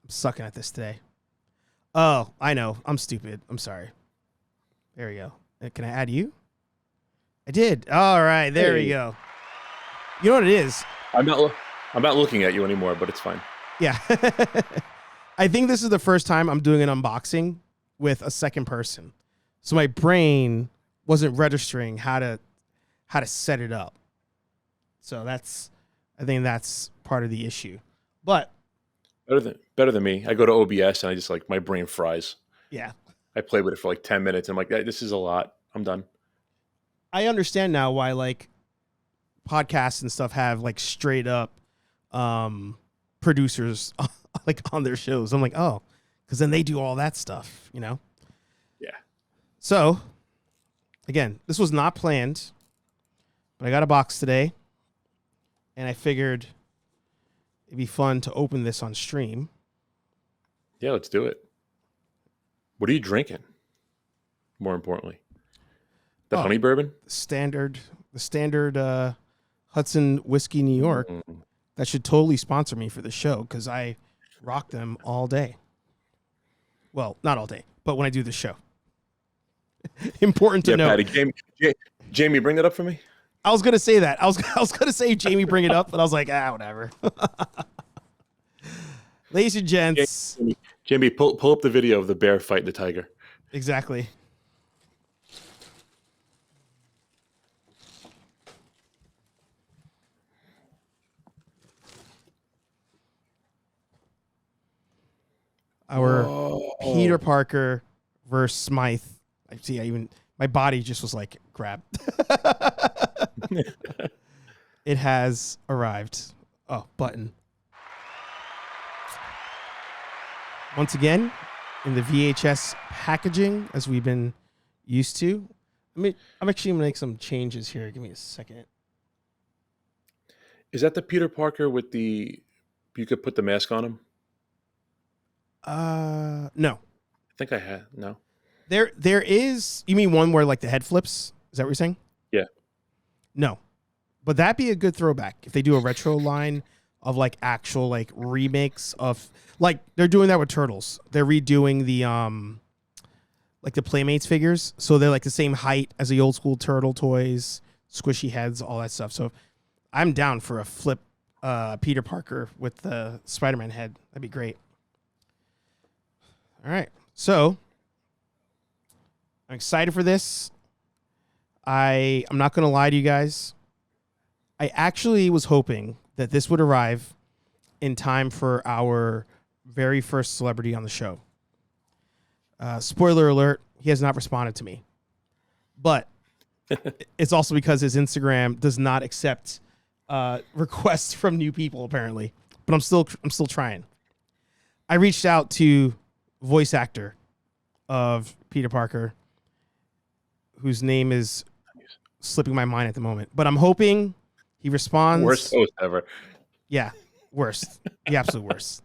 I'm sucking at this today. Oh, I know. I'm stupid. I'm sorry. There we go. Can I add you? I did. All right. There we go. You know what it is? I'm not looking at you anymore, but it's fine. Yeah. I think this is the first time I'm doing an unboxing with a second person. So my brain wasn't registering how to set it up. So I think that's part of the issue. But better than me. I go to OBS and I just my brain fries. Yeah. I play with it for 10 minutes. I'm like, this is a lot. I'm done. I understand now why podcasts and stuff have straight up producers on their shows. I'm like, oh, because then they do all that stuff, Yeah. So again, this was not planned, but I got a box today and I figured it'd be fun to open this on stream. Yeah, let's do it. What are you drinking? More importantly, the honey bourbon? The standard Hudson Whiskey New York. That should totally sponsor me for the show because I rock them all day. Well, not all day, but when I do the show. Important to know. Patty, Jamie, bring it up for me. I was gonna say that. I was gonna say Jamie, bring it up, but I was like, whatever. Ladies and gents, Jamie, pull up the video of the bear fighting the tiger. Exactly. Our Peter Parker versus Smythe. I see. My body just was grab. It has arrived. Oh, button. Once again, in the VHS packaging, as we've been used to. I'm actually going to make some changes here. Give me a second. Is that the Peter Parker with you could put the mask on him? No. I think I had. No. There is. You mean one where the head flips? Is that what you're saying? Yeah. No, but that'd be a good throwback if they do a retro line of actual remakes of they're doing that with Turtles. They're redoing the the Playmates figures, so they're the same height as the old school Turtle toys, squishy heads, all that stuff. So I'm down for a flip Peter Parker with the Spiderman head. That'd be great. All right, so I'm excited for this. I'm not going to lie to you guys. I actually was hoping that this would arrive in time for our very first celebrity on the show. Spoiler alert, he has not responded to me. But it's also because his Instagram does not accept requests from new people, apparently. But I'm still trying. I reached out to voice actor of Peter Parker, whose name is slipping my mind at the moment. But I'm hoping he responds. Worst host ever. Yeah, worst. The absolute worst.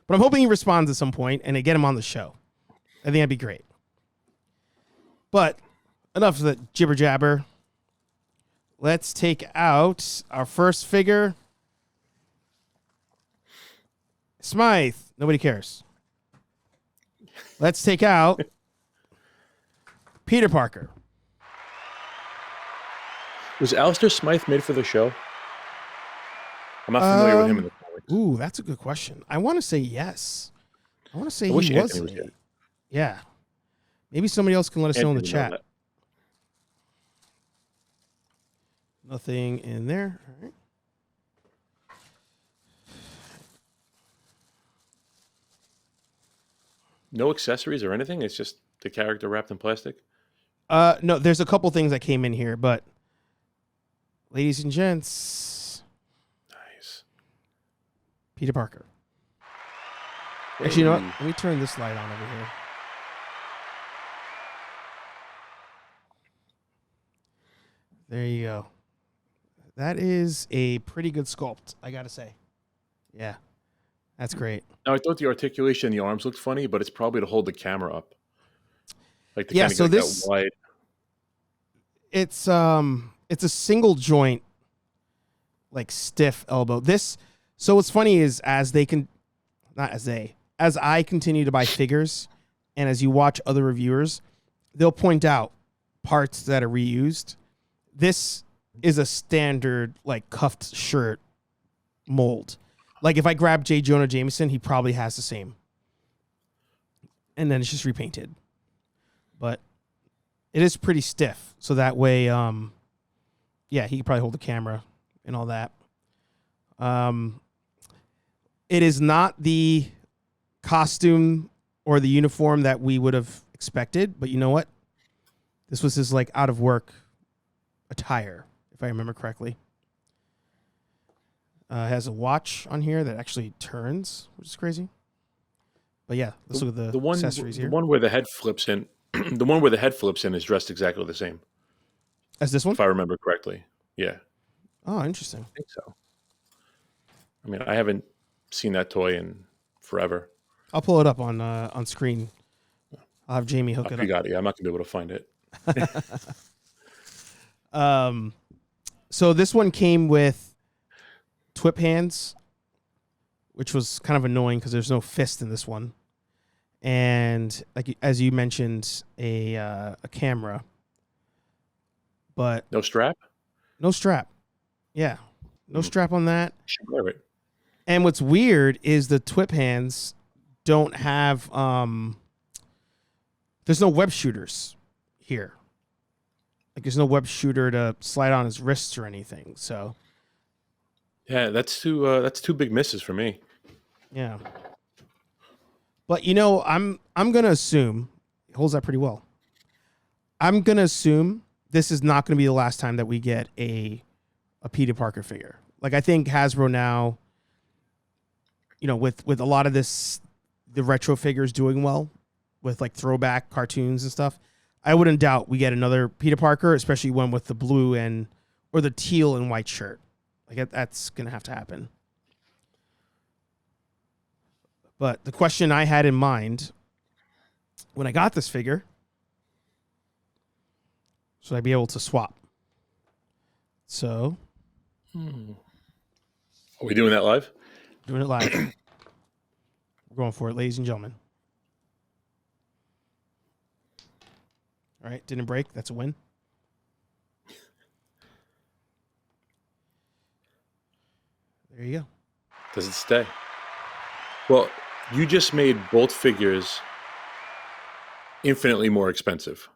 But I'm hoping he responds at some point and they get him on the show. I think that'd be great. But enough of the jibber jabber. Let's take out our first figure. Smythe. Nobody cares. Let's take out Peter Parker. Was Alistair Smythe made for the show? I'm not familiar with him in the comics. Ooh, that's a good question. I want to say yes. I want to say he was. Yeah. Maybe somebody else can let us know in the chat. Nothing in there. All right. No accessories or anything? It's just the character wrapped in plastic? No, there's a couple things that came in here, but ladies and gents. Nice. Peter Parker. Actually, you know what? Let me turn this light on over here. There you go. That is a pretty good sculpt, I gotta say. Yeah, that's great. Now, I thought the articulation in the arms looked funny, but it's probably to hold the camera up. So this wide. It's a single joint, stiff elbow. So what's funny is as as I continue to buy figures and as you watch other reviewers, they'll point out parts that are reused. This is a standard like cuffed shirt mold. Like if I grab J. Jonah Jameson, he probably has the same. And then it's just repainted. But it is pretty stiff. So that way, yeah, he could probably hold the camera and all that. It is not the costume or the uniform that we would have expected, but you know what? This was his like out of work attire, if I remember correctly. Has a watch on here that actually turns, which is crazy. But yeah, let's look at the accessories here. The one where the head flips in, the one where the head flips in is dressed exactly the same. As this one? If I remember correctly. Yeah. Oh, interesting. I think so. I mean, I haven't seen that toy in forever. I'll pull it up on screen. I'll have Jamie hook it up. You got it. Yeah, I'm not gonna be able to find it. So this one came with twip hands, which was kind of annoying because there's no fist in this one, and like as you mentioned, a camera, but no strap. No strap. Yeah, no strap on that. Should wear it. And what's weird is the twip hands don't have there's no web shooters here. Like there's no web shooter to slide on his wrists or anything. So yeah, that's two big misses for me. Yeah. But you know, I'm gonna assume it holds that pretty well. I'm gonna assume this is not gonna be the last time that we get a Peter Parker figure. Like I think Hasbro now, you know, with a lot of this, the retro figures doing well with like throwback cartoons and stuff, I wouldn't doubt we get another Peter Parker, especially one with the blue or the teal and white shirt. Like that's going to have to happen. But the question I had in mind when I got this figure, should I be able to swap? So. Are we doing that live? Doing it live. We're going for it, ladies and gentlemen. All right, didn't break. That's a win. There you go. Does it stay? Well, you just made both figures infinitely more expensive.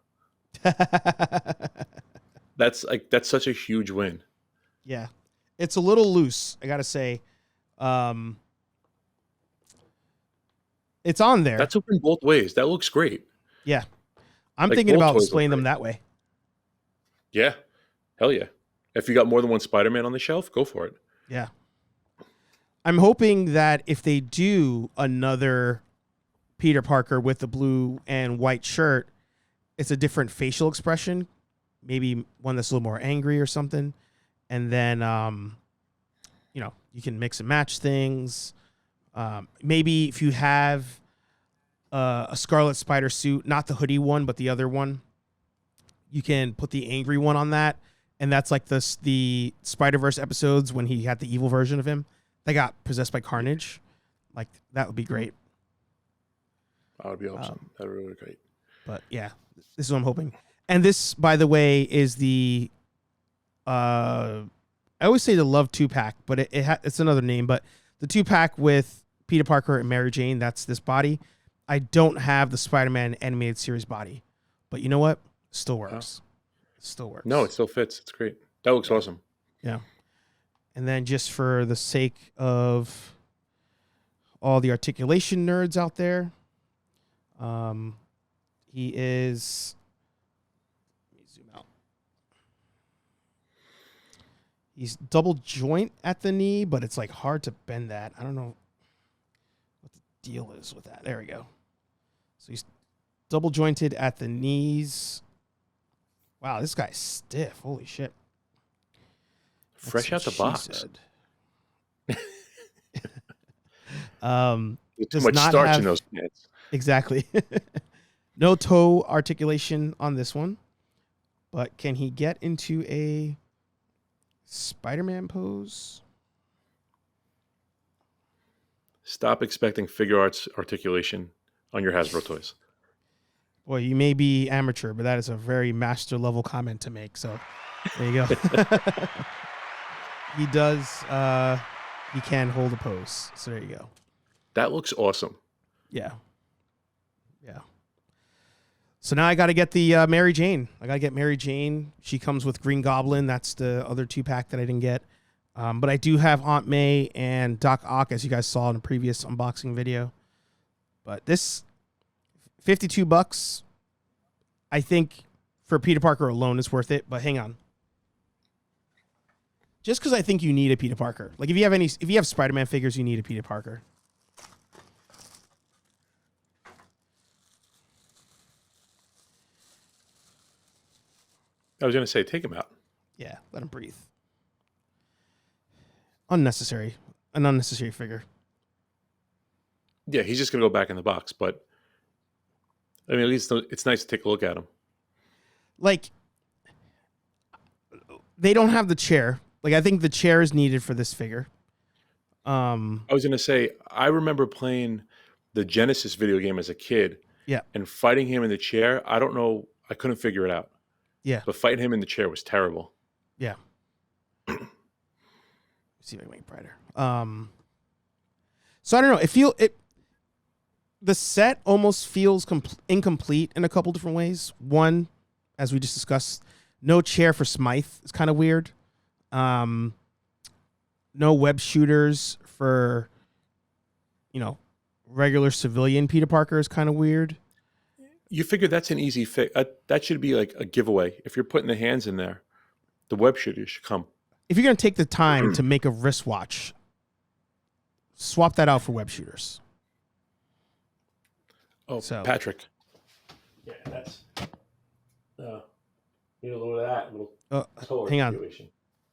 That's such a huge win. Yeah. It's a little loose, I got to say. It's on there. That's open both ways. That looks great. Yeah. I'm thinking about displaying them that way. Yeah. Hell yeah. If you got more than one Spider-Man on the shelf, go for it. Yeah. I'm hoping that if they do another Peter Parker with the blue and white shirt, it's a different facial expression. Maybe one that's a little more angry or something. And then, you know, you can mix and match things. Maybe if you have a Scarlet Spider suit, not the hoodie one, but the other one, you can put the angry one on that. And that's like the Spider-Verse episodes when he had the evil version of him. They got possessed by Carnage. Like, that would be great. That would be awesome. That would be really great. But, yeah, this is what I'm hoping. And this, by the way, is the... I always say the Love 2-pack, but it's another name. But the 2-pack with Peter Parker and Mary Jane, that's this body. I don't have the Spider-Man animated series body. But you know what? Still works. It still works. No, it still fits. It's great. That looks awesome. Yeah. And then just for the sake of all the articulation nerds out there, he is... Let me zoom out. He's double joint at the knee, but it's like hard to bend that. I don't know what the deal is with that. There we go. So he's double jointed at the knees. Wow, this guy's stiff. Holy shit. Fresh out the box. Too much starch in those pants. Exactly. No toe articulation on this one. But can he get into a Spider-Man pose? Stop expecting figure arts articulation on your Hasbro toys. Well, you may be amateur, but that is a very master level comment to make. So there you go. He does. He can hold a pose. So there you go. That looks awesome. Yeah. Yeah. So now I got to get the Mary Jane. I got to get Mary Jane. She comes with Green Goblin. That's the other 2-pack that I didn't get. But I do have Aunt May and Doc Ock, as you guys saw in a previous unboxing video. But this $52, I think for Peter Parker alone is worth it. But hang on. Just because I think you need a Peter Parker. Like if you have Spider-Man figures, you need a Peter Parker. I was going to say, take him out. Yeah, let him breathe. Unnecessary. An unnecessary figure. Yeah, he's just going to go back in the box. But, I mean, at least it's nice to take a look at him. Like, they don't have the chair. Like, I think the chair is needed for this figure. I was going to say, I remember playing the Genesis video game as a kid. Yeah. And fighting him in the chair, I don't know. I couldn't figure it out. Yeah. But fighting him in the chair was terrible. Yeah. Let's see if I can make it brighter. So I don't know. The set almost feels incomplete in a couple different ways. One, as we just discussed, no chair for Smythe is kind of weird. No web shooters for, regular civilian Peter Parker is kind of weird. You figure that's an easy fix. That should be like a giveaway. If you're putting the hands in there, the web shooter should come. If you're going to take the time to make a wristwatch, swap that out for web shooters. Oh, so. Patrick. Yeah, that's... need a little of that. Hang on.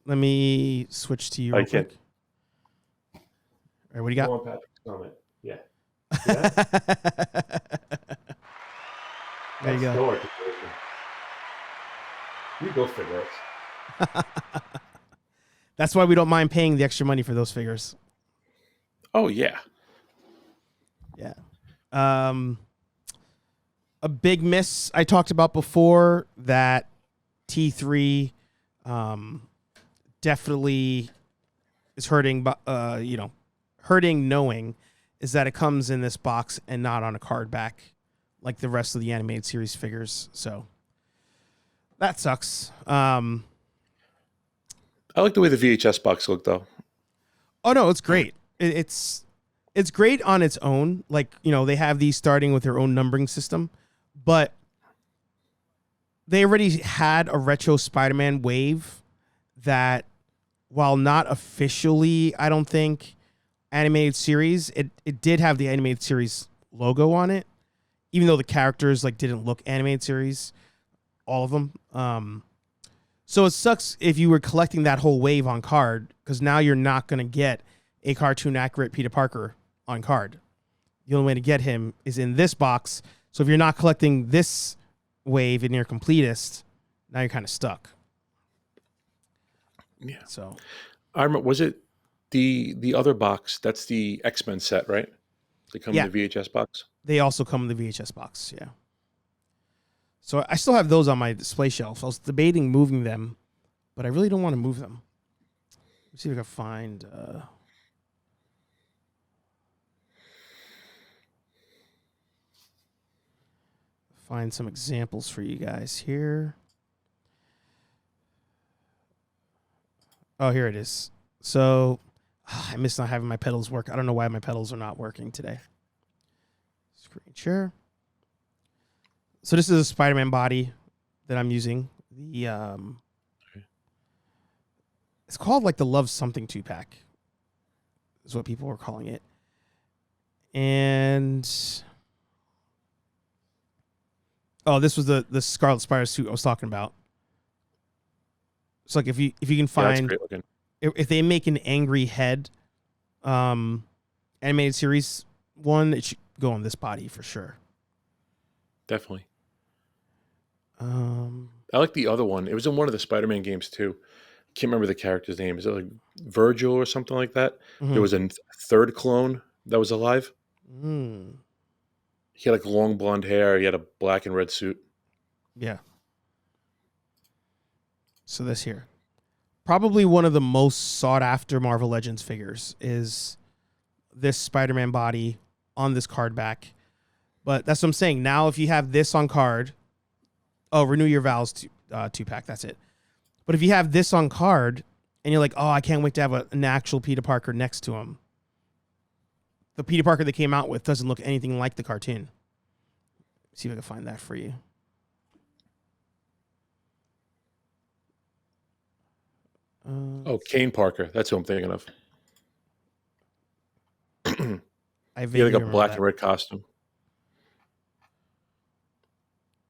Let me switch to you real quick. All right, what do you got? Go on Patrick's comment. Yeah. There you go. You go figure it. That's why we don't mind paying the extra money for those figures. Oh, yeah. Yeah. A big miss I talked about before that T3 definitely is hurting, but hurting knowing is that it comes in this box and not on a card back like the rest of the animated series figures. So that sucks. I like the way the VHS box looked, though. Oh no, it's great. It's great on its own. Like, they have these starting with their own numbering system, but they already had a retro Spider-Man wave that, while not officially, I don't think, animated series, it did have the animated series logo on it, even though the characters didn't look animated series, all of them. So it sucks if you were collecting that whole wave on card, because now you're not going to get a cartoon accurate Peter Parker on card. The only way to get him is in this box. So if you're not collecting this wave in your completist, now you're kind of stuck. Yeah. So I remember, was it the other box? That's the X-Men set, right? They come in the VHS box. They also come in the VHS box. Yeah. So I still have those on my display shelf. I was debating moving them, but I really don't want to move them. Let's see if I can find some examples for you guys here. Oh, here it is. So I miss not having my pedals work. I don't know why my pedals are not working today. Screen share. So this is a Spider-Man body that I'm using. The it's called the Love Something 2-pack is what people were calling it. And this was the Scarlet Spider suit I was talking about. It's if you can find if they make an angry head animated series one, it should go on this body for sure. Definitely. I like the other one. It was in one of the Spider-Man games too. Can't remember the character's name. Is it Virgil or something like that? Mm-hmm. There was a third clone that was alive. Mm. He had like long blonde hair. He had a black and red suit. Yeah. So this here, probably one of the most sought after Marvel Legends figures is this Spider-Man body on this card back. But that's what I'm saying. Now, if you have this on card, renew your vows 2-pack. That's it. But if you have this on card and you're like, oh, I can't wait to have an actual Peter Parker next to him. The Peter Parker they came out with doesn't look anything like the cartoon. See if I can find that for you. Kane Parker. That's who I'm thinking of. I He had like a black and red costume.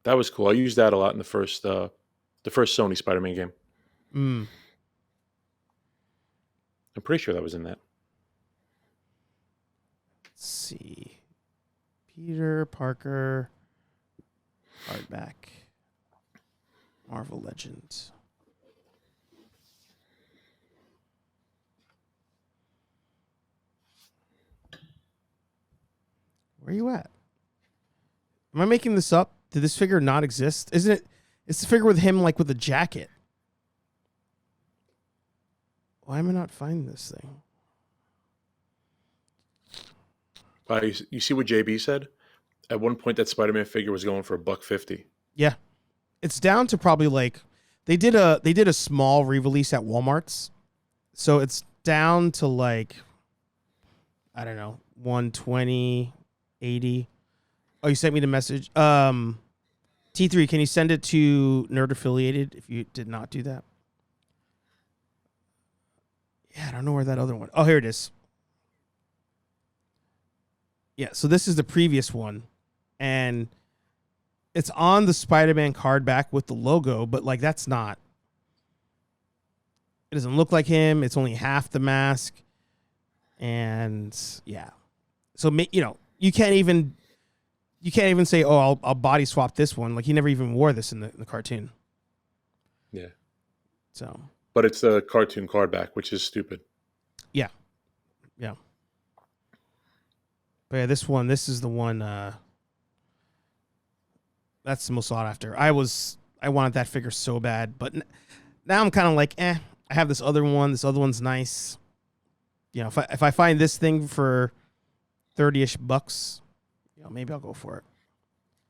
That was cool. I used that a lot in the first Sony Spider-Man game. Mm. I'm pretty sure that was in that. Let's see. Peter Parker hardback. Marvel Legends. Where are you at? Am I making this up? Did this figure not exist? Isn't it? It's the figure with him like with a jacket. Why am I not finding this thing? You see what JB said? At one point, that Spider-Man figure was going for $150. Yeah, it's down to probably like they did a small re-release at Walmart's, so it's down to like I don't know 120, 80. Oh, you sent me the message. T3, can you send it to Nerd Affiliated if you did not do that? Yeah, I don't know where that other one. Oh, here it is. Yeah, so this is the previous one. And it's on the Spider-Man card back with the logo, but like that's not. It doesn't look like him. It's only half the mask. And yeah. So, you can't even say, oh, I'll body swap this one. Like he never even wore this in the cartoon. Yeah. So. But it's the cartoon card back, which is stupid. Yeah. Yeah. But yeah, this is the one. That's the most sought after. I wanted that figure so bad, but now I'm kind of like, I have this other one. This other one's nice. If I find this thing for $30-ish, maybe I'll go for it.